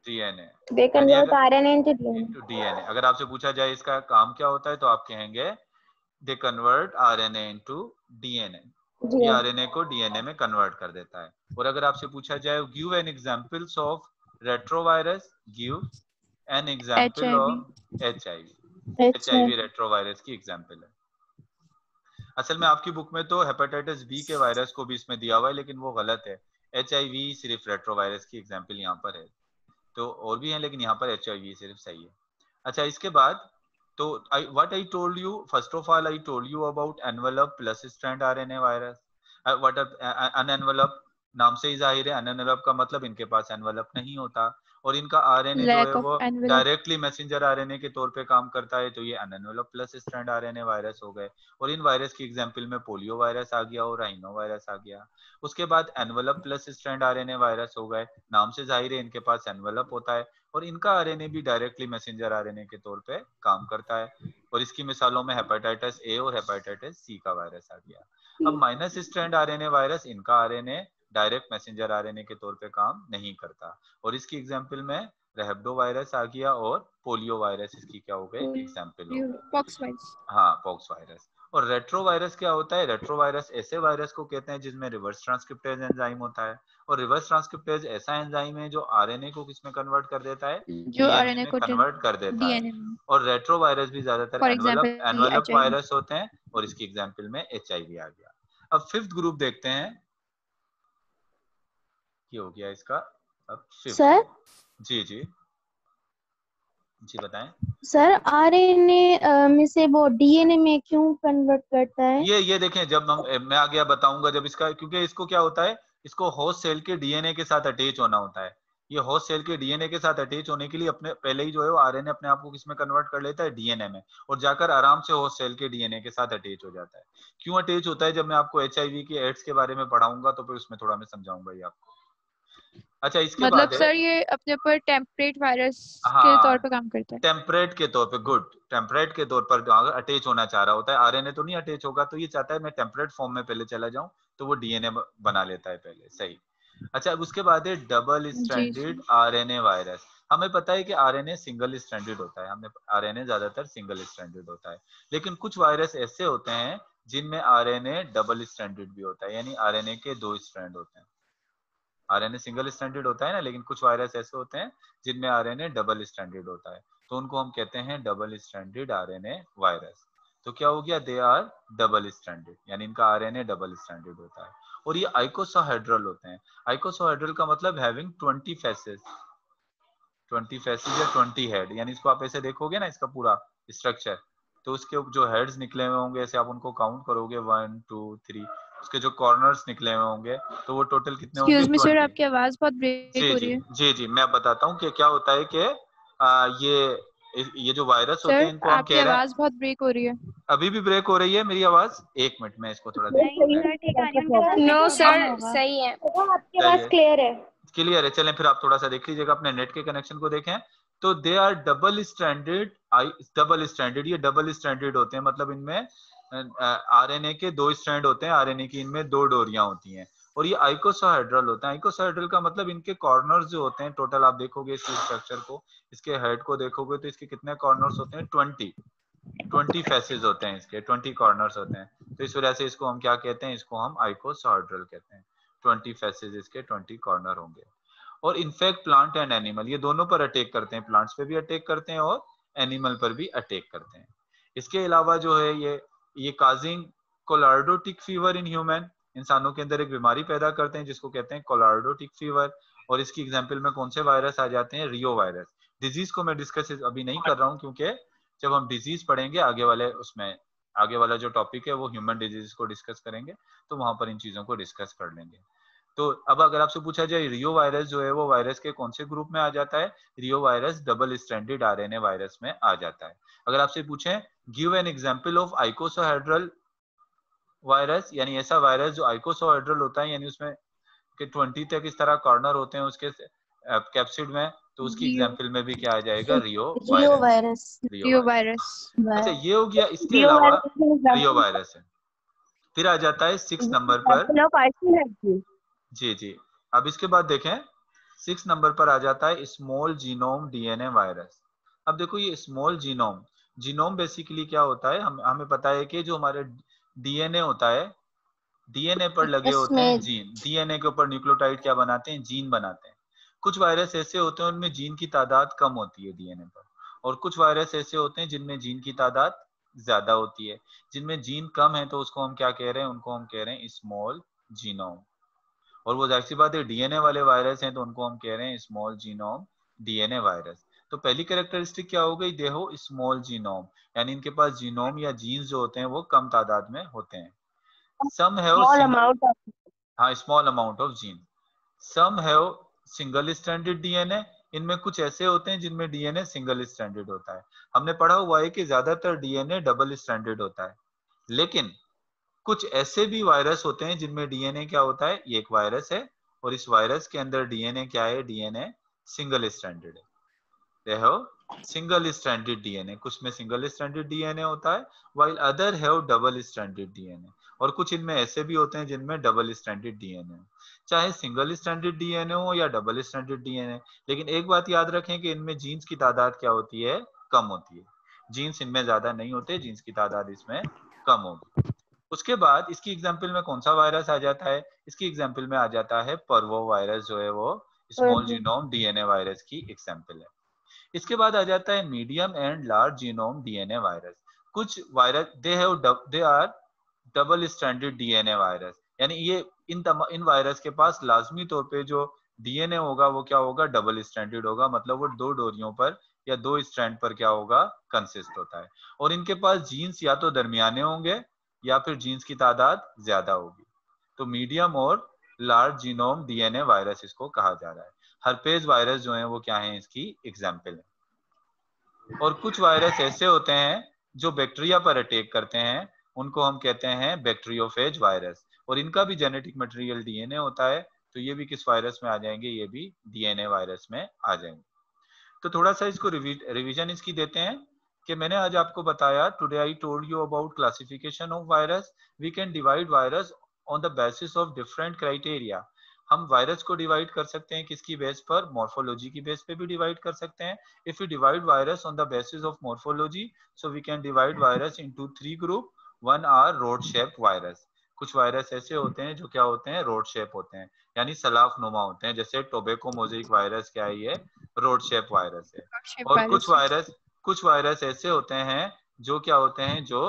DNA। They convert RNA into DNA। अगर आपसे पूछा जाए इसका काम क्या होता है तो आप कहेंगे they convert RNA into DNA। ये RNA को DNA में कन्वर्ट कर देता है। और अगर आपसे पूछा जाए give an examples of retrovirus, give an example of HIV retrovirus की एग्जांपल है। असल में आपकी बुक में तो हेपेटाइटिस बी के वायरस को भी इसमें दिया हुआ है, लेकिन वो गलत है। HIV सिर्फ रेट्रोवायरस की एग्जाम्पल यहाँ पर है, तो और भी है लेकिन यहाँ पर HIV सिर्फ सही है। अच्छा, इसके बाद तो what I told you, first of all I told you about envelope plus strand RNA virus. What unenvelope नाम से ही जाहिर है, अनएनवेलप का मतलब इनके पास एनवेलप नहीं होता, और इनका आरएनए जो है Lack of वो envelope. डायरेक्टली मैसेंजर आरएनए के तौर पे काम करता है, तो ये अनएनवेलप प्लस स्ट्रैंड आरएनए वायरस हो गए। और इन वायरस की एग्जांपल में पोलियो वायरस आ गया और राइनो वायरस आ गया। उसके बाद envelope plus strand RNA virus हो गए, नाम से जाहिर है इनके पास एनवेलप होता है और इनका आरएनए भी डायरेक्टली मैसेंजर आरएनए के तौर पे काम करता है। और इसकी मिसालों में हेपेटाइटिस ए और हेपेटाइटिस सी का वायरस आ गया। अब माइनस स्ट्रैंड आरएनए वायरस, इनका आरएनए डायरेक्ट मैसेंजर आरएनए के तौर पे काम नहीं करता, और इसकी एग्जांपल में रेहब्डो वायरस आ गया और पोलियो वायरस इसकी क्या हो गए, एग्जांपल हो गए। Pox virus. हाँ, पॉक्स वायरस। और रेट्रो वायरस क्या होता है? रेट्रो वायरस ऐसे वायरस को कहते हैं जिसमें रिवर्स ट्रांसक्रिप्टेज एंजाइम होता है, और रिवर्स ट्रांसक्रिप्टेज ऐसा एंजाइम है जो आरएनए को किसमें कन्वर्ट कर देता है, जो डीएनए RNA में को कन्वर्ट कर देता है। DNA में. और रेट्रो वायरस भी ज्यादातर For envelope example, HIV. Virus होते हैं, और इसकी एग्जांपल में HIV आ गया। अब फिफ्थ ग्रुप देखते हैं, ये हो गया इसका। अब फिफ्थ। सर जी जी जी बताएं। सर आरएनए में से वो डीएनए में क्यों कन्वर्ट करता है? ये देखें, जब मैं आगे बताऊंगा जब इसका, क्योंकि इसको क्या होता है, इसको होस्ट सेल के डीएनए के साथ अटैच होना होता है। ये होस्ट सेल के डीएनए के साथ अटैच होने के लिए अपने पहले ही जो है वो आरएनए अपने आप को किसमें कन्वर्ट कर लेता है, डीएनए में, और जाकर आराम से होस्ट सेल के डीएनए के साथ अटैच हो जाता है। क्यों अटैच होता है, जब मैं आपको HIV की एड्स के बारे में पढ़ाऊंगा तो फिर उसमें थोड़ा मैं समझाऊंगा ये आपको। अच्छा, इसके मतलब बाद है, सर ये अपने ऊपर टेम्परेट वायरस के हाँ, तौर पे काम करता है। टेम्परेट के तौर पे, गुड, टेम्परेट के तौर पर अगर अटैच होना चाह रहा होता है, आरएनए तो नहीं अटैच होगा, तो ये चाहता है मैं टेम्परेट फॉर्म में पहले चला जाऊं, तो वो डीएनए बना लेता है पहले, सही। अच्छा, अब उसके बाद है डबल स्ट्रैंडेड आरएनए वायरस। हमें पता है कि आरएनए सिंगल स्ट्रैंडेड होता है, हमें आरएनए ज्यादातर सिंगल स्ट्रैंडेड होता है, लेकिन कुछ वायरस ऐसे होते हैं जिनमें आरएनए डबल स्ट्रैंडेड भी होता है, यानी आरएनए के 2 स्ट्रैंड होते हैं। आरएनए सिंगल स्ट्रैंडेड होता है ना, लेकिन कुछ वायरस ऐसे होते हैं जिनमें आरएनए डबल स्ट्रैंडेड होता है, तो उनको हम कहते हैं डबल स्ट्रैंडेड आरएनए वायरस। तो क्या हो गया, दे आर डबल स्ट्रैंडेड, यानी इनका आरएनए डबल स्ट्रैंडेड होता है। और ये आइकोसाहेड्रल होते हैं। आइकोसाहेड्रल का मतलब हैविंग 20 फेसेस, 20 फेसेस या 20 हेड, यानी इसको आप ऐसे देखोगे ना, इसका पूरा स्ट्रक्चर, तो उसके जो हेड्स निकले हुए होंगे ऐसे आप उनको काउंट करोगे 1 2 3, उसके जो कॉर्नर्स निकले हुए होंगे तो वो टोटल कितने होंगे, एक्सक्यूज मी सर, 20। आपकी आवाज बहुत ब्रेक हो रही है। जी मैं बताता हूँ कि क्या होता है कि ये जो वायरस होते हैं सर इनको हम आपकी कह रहे हैं, आवाज बहुत ब्रेक हो रही है। अभी भी ब्रेक हो रही है मेरी आवाज, 1 मिनट में इसको थोड़ा देख नो सर सही है। आपके पास क्लियर है। क्लियर है। चलें फिर आप थोड़ा सा देख लीजिएगा, अपने नेट के कनेक्शन को देखें, तो दे आर डबल स्ट्रैंडेड। ये डबल स्ट्रैंडेड होते हैं, मतलब इनमें आरएनए के 2 स्ट्रैंड होते हैं, आरएनए की इनमें 2 डोरियां होती हैं, और ये आइकोसाहेड्रल होता है। आइकोसाहेड्रल का मतलब इनके कॉर्नर्स जो होते हैं, टोटल आप देखोगे इसके स्ट्रक्चर को, इसके हेड को देखोगे तो इसके कितने कॉर्नर्स होते हैं, 20 फेसेस होते हैं, इसके 20 कॉर्नर्स होते हैं, तो इस वजह से इसको हम क्या कहते हैं, इसको हम आइकोसाहेड्रल कहते हैं। 20 फेसेस इसके, 20 कॉर्नर होंगे। और इनफैक्ट प्लांट एंड एनिमल, ये दोनों पर अटैक करते हैं, प्लांट्स पे भी अटैक करते हैं और एनिमल पर भी अटैक करते हैं। इसके अलावा जो है ये काजिंग कोलार्डोटिक फीवर इन ह्यूमन, इंसानों के अंदर एक बीमारी पैदा करते हैं जिसको कहते हैं कोलार्डोटिक फीवर, और इसकी एग्जांपल में कौन से वायरस आ जाते हैं, रियो वायरस। डिजीज को मैं डिस्कस अभी नहीं कर रहा हूँ, क्योंकि जब हम डिजीज पढ़ेंगे आगे वाला जो टॉपिक है वो ह्यूमन डिजीज को डिस्कस करेंगे, तो वहां पर इन चीजों को डिस्कस कर लेंगे। तो अब अगर आपसे पूछा जाए रियो वायरस जो है वो वायरस के कौन से ग्रुप में आ जाता है, reo virus double stranded RNA virus में आ जाता है। अगर आपसे पूछें give an example of icosahedral virus, यानी ऐसा वायरस जो आइकोसाहेड्रल होता है, यानी उसमें के 20 तक इस तरह कॉर्नर होते हैं उसके कैप्सिड में, तो उसकी एग्जांपल में भी क्या आ जाएगा, रियो वायरस। अच्छा, ये हो गया। इसके अलावा रियो वायरस है। फिर आ जाता है 6 नंबर पर, जी अब इसके बाद देखें 6 नंबर पर आ जाता है स्मॉल जीनोम डीएनए वायरस। अब देखो ये स्मॉल जीनोम बेसिकली क्या होता है, हमें पता है कि जो हमारे डीएनए होता है, डीएनए पर लगे होते हैं जीन, डीएनए के ऊपर न्यूक्लियोटाइड क्या बनाते हैं, जीन बनाते हैं। कुछ वायरस ऐसे होते हैं उनमें जीन की तादाद कम होती है डीएनए पर, और कुछ वायरस ऐसे होते हैं जिनमें जीन की तादाद ज्यादा होती है। जिनमें जीन कम है तो उसको हम क्या कह रहे हैं, उनको हम कह रहे हैं स्मॉल जीनोम। और वो जाहिर सी बात है डीएनए वाले वायरस हैं तो उनको हम कह रहे हैं स्मॉल जीनोम डीएनए वायरस। तो पहली कैरेक्टरिस्टिक क्या हो गई, दे हो स्मॉल जीनोम, यानी इनके पास जीनोम या जीन्स जो होते हैं वो कम तादाद में होते हैं। सम हैव हाँ small amount of gene. Some have single stranded DNA, इनमें कुछ ऐसे होते हैं जिनमें डीएनए सिंगल स्ट्रैंडेड होता है। हमने पढ़ा हुआ है कि ज्यादातर डीएनए डबल स्ट्रैंडेड होता है, लेकिन कुछ ऐसे भी वायरस होते हैं जिनमें डीएनए क्या होता है, ये एक वायरस है और इस वायरस के अंदर डीएनए क्या है, डीएनए सिंगल स्ट्रैंडेड है। They have single stranded DNA, कुछ में सिंगल स्ट्रैंडेड डीएनए होता है while other have double stranded DNA, और कुछ इनमें ऐसे भी होते हैं जिनमें डबल स्ट्रैंडेड डीएनए हो। चाहे सिंगल स्ट्रैंडेड डीएनए हो या डबल स्ट्रैंडेड डीएनए, लेकिन एक बात याद रखें कि इनमें जीन्स की तादाद क्या होती है, कम होती है। जीन्स इनमें ज्यादा नहीं होते, जीन्स की तादाद इसमें कम होगी। उसके बाद इसकी एग्जाम्पल में कौन सा वायरस आ जाता है, इसकी एग्जाम्पल में आ जाता है पर्वो वायरस, जो है वो स्मॉल जीनोम डीएनए वायरस की एग्जाम्पल है। इसके बाद आ जाता है medium and large genome DNA virus. कुछ virus they are double stranded DNA virus, यानी ये इन वायरस के पास लाजमी तौर पे जो डीएनए होगा वो क्या होगा, डबल स्ट्रैंडेड होगा, मतलब वो दो डोरियों पर या दो स्ट्रैंड पर क्या होगा, कंसिस्ट होता है। और इनके पास जीन्स या तो दरमियाने होंगे या फिर जीन्स की तादाद ज्यादा होगी। तो मीडियम और लार्ज जीनोम डीएनए वायरस इसको कहा जा रहा है। हर्पेज वायरस जो है वो क्या है, इसकी एग्जाम्पल है। और कुछ वायरस ऐसे होते हैं जो बैक्टीरिया पर अटैक करते हैं, उनको हम कहते हैं बैक्टीरियोफेज वायरस, और इनका भी जेनेटिक मटेरियल डीएनए होता है। तो ये भी किस वायरस में आ जाएंगे, ये भी डीएनए वायरस में आ जाएंगे। तो थोड़ा सा इसको रिवीजन इसकी देते हैं कि मैंने आज आपको बताया, today I told you about classification of virus. We can divide virus on the basis of different criteria. हम वायरस को डिवाइड कर सकते हैं किसकी बेस पर, मॉर्फोलॉजी की बेस पे भी डिवाइड कर सकते हैं। If you divide virus on the basis of morphology, so we can divide virus into 3 group. One are rod shape virus. कुछ वायरस ऐसे होते हैं जो क्या होते हैं, रोड शेप होते हैं, यानी सलाफ नुमा होते हैं। जैसे टोबैको मोज़ेक वायरस क्या है, ये रोड शेप वायरस है। और कुछ वायरस ऐसे होते हैं जो क्या होते हैं, जो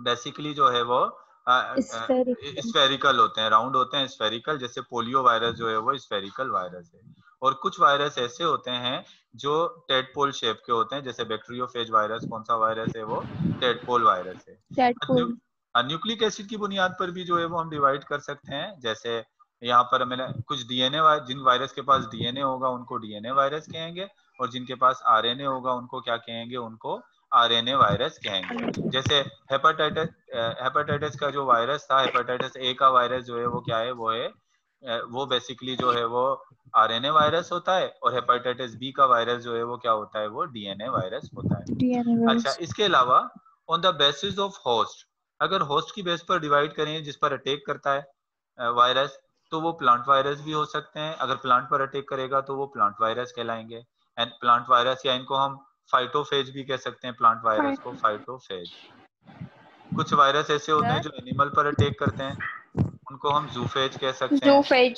बेसिकली जो है वो स्फेरिकल होते हैं, राउंड होते हैं, स्फेरिकल। जैसे पोलियो वायरस जो है वो स्फेरिकल वायरस है। और कुछ वायरस ऐसे होते हैं जो टेडपोल शेप के होते हैं, जैसे बैक्टीरियोफेज वायरस, कौन सा वायरस है वो, टेडपोल वायरस है। न्यूक्लिक एसिड की बुनियाद पर भी जो है वो हम डिवाइड कर सकते हैं। जैसे यहाँ पर मैंने कुछ डीएनए, जिन वायरस के पास डीएनए होगा उनको डीएनए वायरस कहेंगे, और जिनके पास आरएनए होगा उनको क्या कहेंगे, उनको आरएनए वायरस कहेंगे। जैसे हेपेटाइटिस का जो वायरस था, हेपेटाइटिस ए का वायरस जो है वो क्या है, वो बेसिकली जो है वो आरएनए वायरस होता है, और हेपेटाइटिस बी का वायरस जो है वो क्या होता है, वो डीएनए वायरस होता है। अच्छा, इसके अलावा on the basis of host, अगर होस्ट की बेस पर डिवाइड करें जिस पर अटैक करता है वायरस, तो वो प्लांट वायरस भी हो सकते हैं। अगर प्लांट पर अटैक करेगा तो वो प्लांट वायरस कहलाएंगे। एंड प्लांट वायरस, या इनको हम फाइटोफेज भी कह सकते हैं, प्लांट वायरस को फाइटोफेज। कुछ वायरस ऐसे होते हैं जो एनिमल पर अटैक करते हैं, उनको हम जूफेज कह सकते हैं।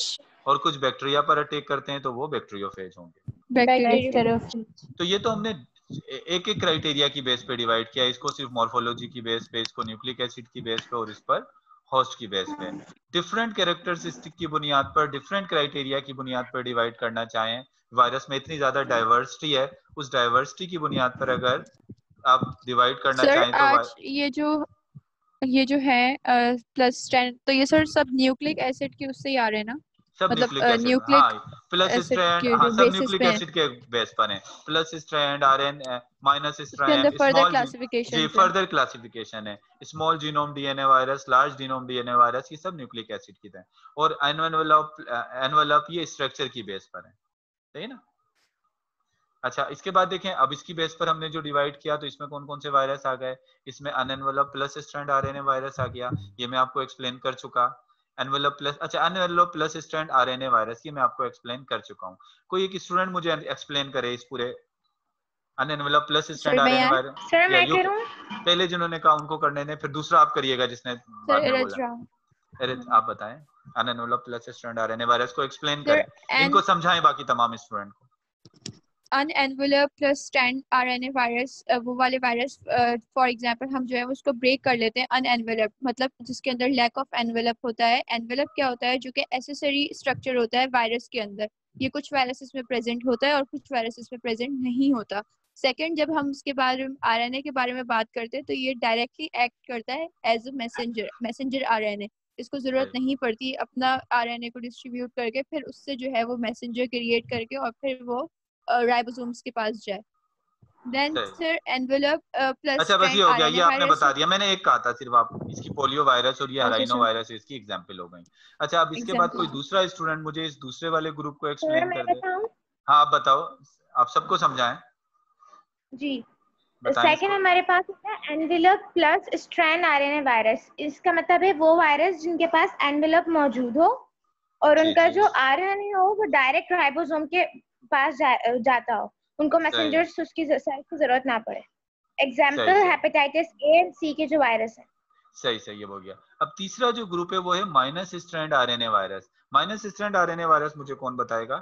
और कुछ बैक्टीरिया पर अटैक करते हैं तो वो बैक्टीरियोफेज होंगे। तो ये तो हमने एक एक क्राइटेरिया की बेस पे डिवाइड किया, इसको सिर्फ मॉर्फोलॉजी की बेस पे, इसको न्यूक्लिक एसिड की बेस पे, और इस पर होस्ट की बेस पे। डिफरेंट कैरेक्टरिस्टिक की बुनियाद पर, डिफरेंट क्राइटेरिया की बुनियाद पर डिवाइड करना चाहें, वायरस में इतनी ज्यादा डाइवर्सिटी है, उस डाइवर्सिटी की बुनियाद पर अगर आप डिवाइड करना चाहें तो आज ये जो है प्लस स्ट्रैंड, तो ये सर सब न्यूक्लिक एसिड के उससे ही आ रहे हैं ना, सब मतलब न्यूक्लिक हाँ, प्लस स्ट्रैंड, हाँ सब बेसिस न्यूक्लिक पे एसिड के बेस पर है। प्लस स्ट्रैंड, आरएन माइनस उसके स्ट्रैंड, अंदर फर्दर स्मॉल क्लासिफिकेशन जी फर्दर क्लासिफिकेशन है। Small genome DNA virus, large genome DNA virus, ये सब न्यूक्लिक एसिड की तरह। और एनवेलप ये स्ट्रक्चर की बेस पर है, सही ना। अच्छा, इसके बाद देखें, अब इसकी बेस पर हमने जो डिवाइड किया तो इसमें कौन कौन से वायरस आ गए। इसमें अनएनवेलप प्लस स्ट्रैंड आरएनए वायरस आ गया, ये मैं आपको एक्सप्लेन कर चुका। एनवेलप प्लस, अच्छा अनएनवेलप प्लस स्ट्रैंड आरएनए वायरस, ये मैं आपको एक्सप्लेन कर चुका हूँ। कोई एक स्टूडेंट मुझे एक्सप्लेन करे इस पूरे unenvelope plus strand RNA virus. Sir मैं या करूं? पहले जिन्होंने कहा उनको करने दें, फिर दूसरा आप करिएगा जिसने बाद में बोला। अरे आप बताएं, अनएनवेलप प्लस स्ट्रैंड आरएनए वायरस को एक्सप्लेन करें, इनको समझाएं बाकी तमाम स्टूडेंट को। अनएनवेलप प्लस स्ट्रैंड आरएनए वायरस, वो वाले वायरस फॉर एग्जांपल हम जो है उसको ब्रेक कर लेते हैं अनएनवेलप, मतलब जिसके अंदर लैक ऑफ एनवेलप होता है। एनवेलप क्या होता है? जो कि एसेसरी स्ट्रक्चर होता है वायरस के अंदर। ये कुछ वायरसेस में प्रेजेंट होता है और कुछ वायरसेस में प्रेजेंट नहीं होता। सेकंड, जब हम इसके बारे में आरएनए के बारे में बात करते हैं तो ये डायरेक्टली एक्ट करता है एज अ मैसेंजर आरएनए। इसको जरूरत नहीं पड़ती अपना आरएनए को डिस्ट्रीब्यूट करके फिर उससे जो है वो मैसेंजर क्रिएट करके और फिर वो राइबोसोम्स के पास जाए। देन सर एनवेलप प्लस अच्छा बस ये स्ट्रैंड हो गया, आरएनए ये आपने वायरस। बता दिया। मैंने एक कहा था सिर्फ आप, इसकी पोलियो वायरस और ये ओके हराइनो सर, वायरस इसकी एग्जांपल हो गई। अच्छा अब इसके बाद कोई एग्जांपल। दूसरा स्टूडेंट मुझे इस दूसरे वाले ग्रुप को सर एक्सप्लेन मैं कर दे। बताऊं? हाँ आप बताओ, आप सबको समझाएं, जी। बताएं सेकंड इसको। हमारे पास होता है envelope plus strand RNA virus. इसका मतलब है वो वायरस जिनके पास एनवेलप मौजूद हो और जी उनका जी जो आरएनए हो वो डायरेक्ट राइबोसोम के पास जाता हो, उनको सही मैसेंजर्स उसकी सेल की जरूरत ना पड़े। सही एग्जाम्पल सही हेपेटाइटिस ए एंड सी के जो वायरस है। सही सही, ये हो गया। अब तीसरा जो ग्रुप है वो है minus strand RNA virus. Minus strand RNA virus मुझे कौन बताएगा,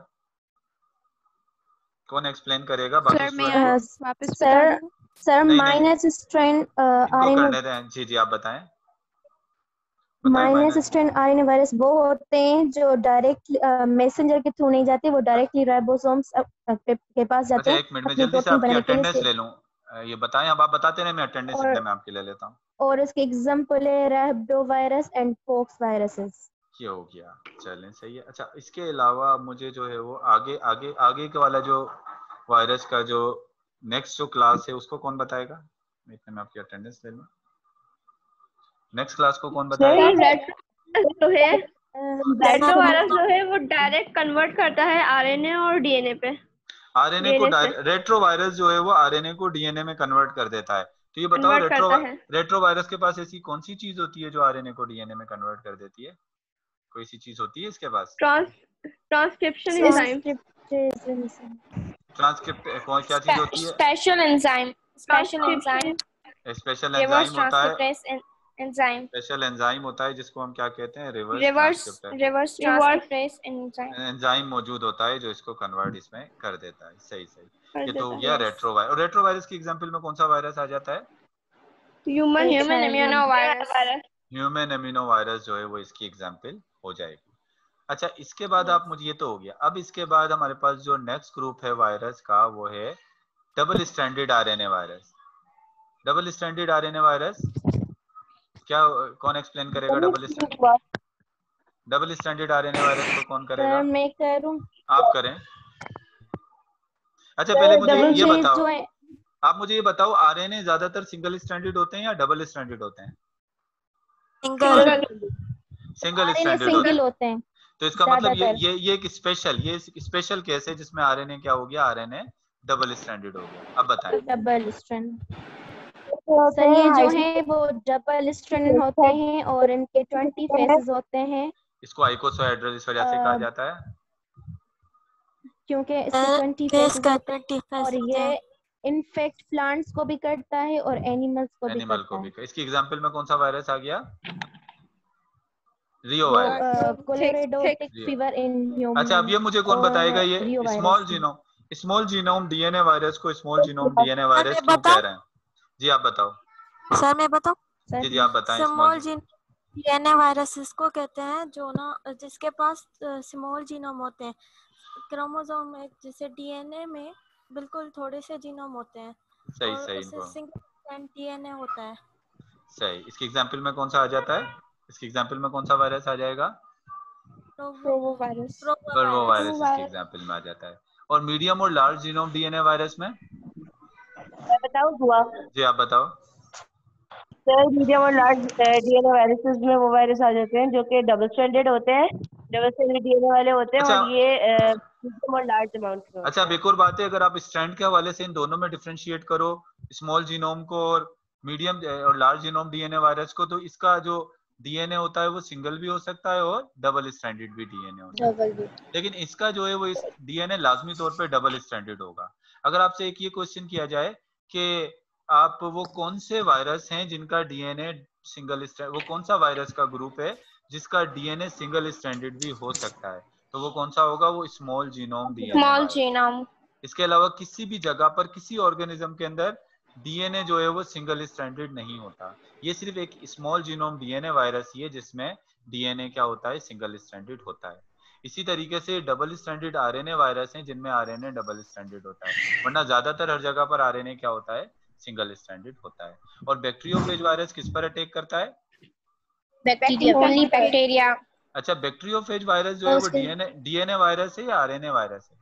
कौन एक्सप्लेन करेगा बाकी सर मैं स्टूडेंट को? वापस बता सर दूं? सर नहीं नहीं, माइनस स्ट्रैंड इनको आरएनए करने दें। जी जी आप बताएं, बताएं minus minus. Strand RNA virus वो होते हैं जो डायरेक्ट मैसेंजर के थ्रू नहीं जाते, वो डायरेक्टली राइबोसोम्स के पास जाते अच्छा हैं एक मिनट में अपनी जल्दी से प्रोटीन आपकी बनाने के अटेंडेंस लिए। ले लूं। ये बताएं, अब आप बताते रहे, मैं अटेंडेंस और इतने में आपकी ले लेता हूँ। और इसके एग्जांपल है रैबिडो वायरस एंड पोक्स वायरसेस। ये हो गया, चलें सही है। अच्छा इसके अलावा मुझे जो है वो आगे आगे आगे के वाला जो वायरस का जो नेक्स्ट जो क्लास है उसको कौन बताएगा? मैं इतने में आपकी अटेंडेंस ले लूं। नेक्स्ट क्लास को कौन बताएगा? जो है सर रेट्रो मैं वायरस जो है वो डायरेक्ट कन्वर्ट करता है आरएनए और डीएनए पे, आरएनए को डीएनए से रेट्रो वायरस जो है वो आरएनए को डीएनए में कन्वर्ट कर देता है। तो ये बताओ कन्वर्ट करता है। रेट्रो वायरस के पास ऐसी कौन सी चीज होती है जो आरएनए को डीएनए में कन्वर्ट कर देती है? कोई सी चीज होती है इसके पास? ट्रांसक्रिप्शन एंजाइम, ट्रांसक्रिप्ट कौन, क्या चीज होती है? Special enzyme transcription special reverse enzyme होता है। ट्रांसक्रिप्टेस एंजाइम स्पेशल एंजाइम होता है जिसको हम क्या कहते हैं? Reverse reverse transcript reverse transcriptase enzyme enzyme मौजूद होता है जो इसको कन्वर्ट इसमें कर देता है। सही सही, कर ये तो हो देता गया है। Retro virus. और रेट्रो वायरस की एग्जांपल में कौन सा वायरस आ जाता है? Human immuno virus human immuno virus जो है वो इसकी एग्जांपल हो जाएगी। अच्छा इसके बाद आप मुझे, ये तो हो गया। अब इसके बाद हमारे पास जो नेक्स्ट ग्रुप है वायरस का वो है double stranded RNA virus. Double stranded RNA virus क्या, कौन एक्सप्लेन करेगा? डबल स्ट्रैंडेड आरएनए वायरस को कौन करेगा? सर मैं करूं? आप करें। अच्छा पहले मुझे डबल ये चेन बताओ, जो है आप मुझे ये बताओ आरएनए ज्यादातर सिंगल स्ट्रैंडेड होते हैं या डबल स्ट्रैंडेड होते हैं? सिंगल सिंगल आरएनए स्ट्रैंडेड होते सिंगल हैं। होते हैं तो इसका मतलब ज्यादातर। ये एक स्पेशल केस है जिसमें आरएनए क्या हो गया? आरएनए डबल स्ट्रैंडेड हो गया। अब बताएं। डबल स्ट्रैंड सर ये जो है वो डबल स्ट्रैंड होते हैं और इनके 20 फेसेस होते हैं इसको आइकोसाहेड्रल इस वजह से कहा जाता है क्योंकि इसके 20 फेस फेसेस का होते 20 हैं फेस और होते हैं। ये इनफेक्ट प्लांट्स को भी करता है और एनिमल्स को भी एनिमल करता को है। भी। इसकी एग्जांपल में कौन सा वायरस आ गया? रियो वो virus. Colorado tick Rio. Fever in अच्छा अब ह्यूमन ये मुझे कौन और बताएगा, रियो ये वायरस भी। स्मॉल जीनोम डीएनए वायरस को small genome DNA sir virus मैं क्यों कह बताऊं रहे हैं? जी आप बताओ। सर मैं बताऊं जी जी सर आप बताएं। स्मॉल जीन डीएनए वायरस इसको कहते हैं जो ना जिसके पास स्मॉल जीनोम होते हैं, क्रोमोसोम में जैसे डीएनए में बिल्कुल थोड़े से जीनोम होते हैं सही और सही उससे इनको सिंगल स्ट्रैंड डीएनए होता है। सही। इसकी एग्जांपल में कौन सा आ जाता है? इसकी एग्जांपल में कौन सा वायरस आ जाएगा? प्रोवो वायरस। पर्वो वायरस वायरस इसकी एग्जांपल में आ जाता है। और मीडियम और लार्ज जीनोम डीएनए वायरस में? मैं बताऊं हुआ? जी आप बताओ। सर मीडियम और लार्ज डीएनए वायरसेस में वो वायरस आ जाते हैं जो कि डबल स्ट्रैंडेड होते हैं, डबल स्ट्रैंडेड डीएनए वाले होते हैं अच्छा और ये मीडियम और लार्ज अमाउंट में अच्छा, होते अब हैं। एक और बात है, अगर आप स्ट्रैंड के हवाले से इन दोनों में डिफरेंशिएट करो, स्मॉल जीनोम को और मीडियम और लार्ज जीनोम डीएनए वायरस को, तो इसका जो डीएनए होता है वो सिंगल भी हो सकता है और डबल स्ट्रैंडेड भी डीएनए हो सकता है। लेकिन इसका जो है वो इस डीएनए लाजमी तौर पे डबल स्ट्रैंडेड होगा। अगर आपसे एक ये क्वेश्चन किया जाए कि आप वो कौन से वायरस हैं जिनका डीएनए सिंगल स्ट्रैंड, वो कौन सा वायरस का ग्रुप है जिसका डीएनए सिंगल स्ट्रैंडेड भी हो सकता है, तो वो कौन सा होगा? वो small genome DNA small virus. Genome इसके अलावा किसी भी जगह पर किसी ऑर्गेनिज्म के अंदर डीएनए जो है वो सिंगल स्ट्रैंडेड नहीं होता। ये सिर्फ एक स्मॉल जीनोम डीएनए वायरस ही है जिसमें डीएनए क्या होता है, सिंगल स्ट्रैंडेड होता है। इसी तरीके से डबल स्ट्रैंडेड आरएनए वायरस हैं जिनमें आरएनए डबल स्ट्रैंडेड होता है, वरना ज्यादातर हर जगह पर आरएनए क्या होता है, सिंगल स्ट्रैंडेड होता है। और बैक्टीरियोफेज वायरस किस पर अटैक करता है? बैक्टीरिया। अच्छा, बैक्टीरियोफेज वायरस जो है वो डीएनए वायरस है या आरएनए वायरस है?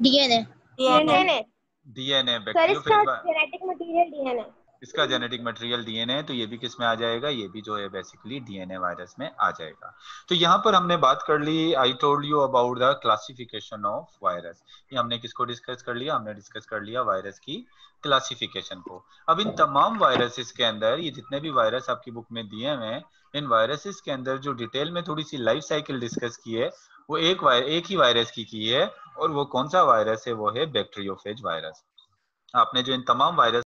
डीएनए। डीएनए सर इसका बैक्टीरियोफेज जेनेटिक मटेरियल डीएनए। इसका जेनेटिक मटेरियल डीएनए है, तो ये भी किस में आ जाएगा, ये भी जो है बेसिकली डीएनए वायरस में आ जाएगा। तो यहाँ पर हमने बात कर ली, I told you about the classification of virus. ये हमने किसको डिस्कस कर लिया, हमने डिस्कस कर लिया वायरस की क्लासिफिकेशन को। अब इन तमाम वायरसेस के अंदर, ये जितने भी वायरस आपकी बुक में दिए हुए हैं, इन वायरसेस के अंदर जो डिटेल में थोड़ी सी लाइफ साइकिल डिस्कस की है वो एक ही वायरस की है, और वो कौन सा वायरस है, वो है बैक्टीरियोफेज वायरस। आपने जो इन तमाम वायरस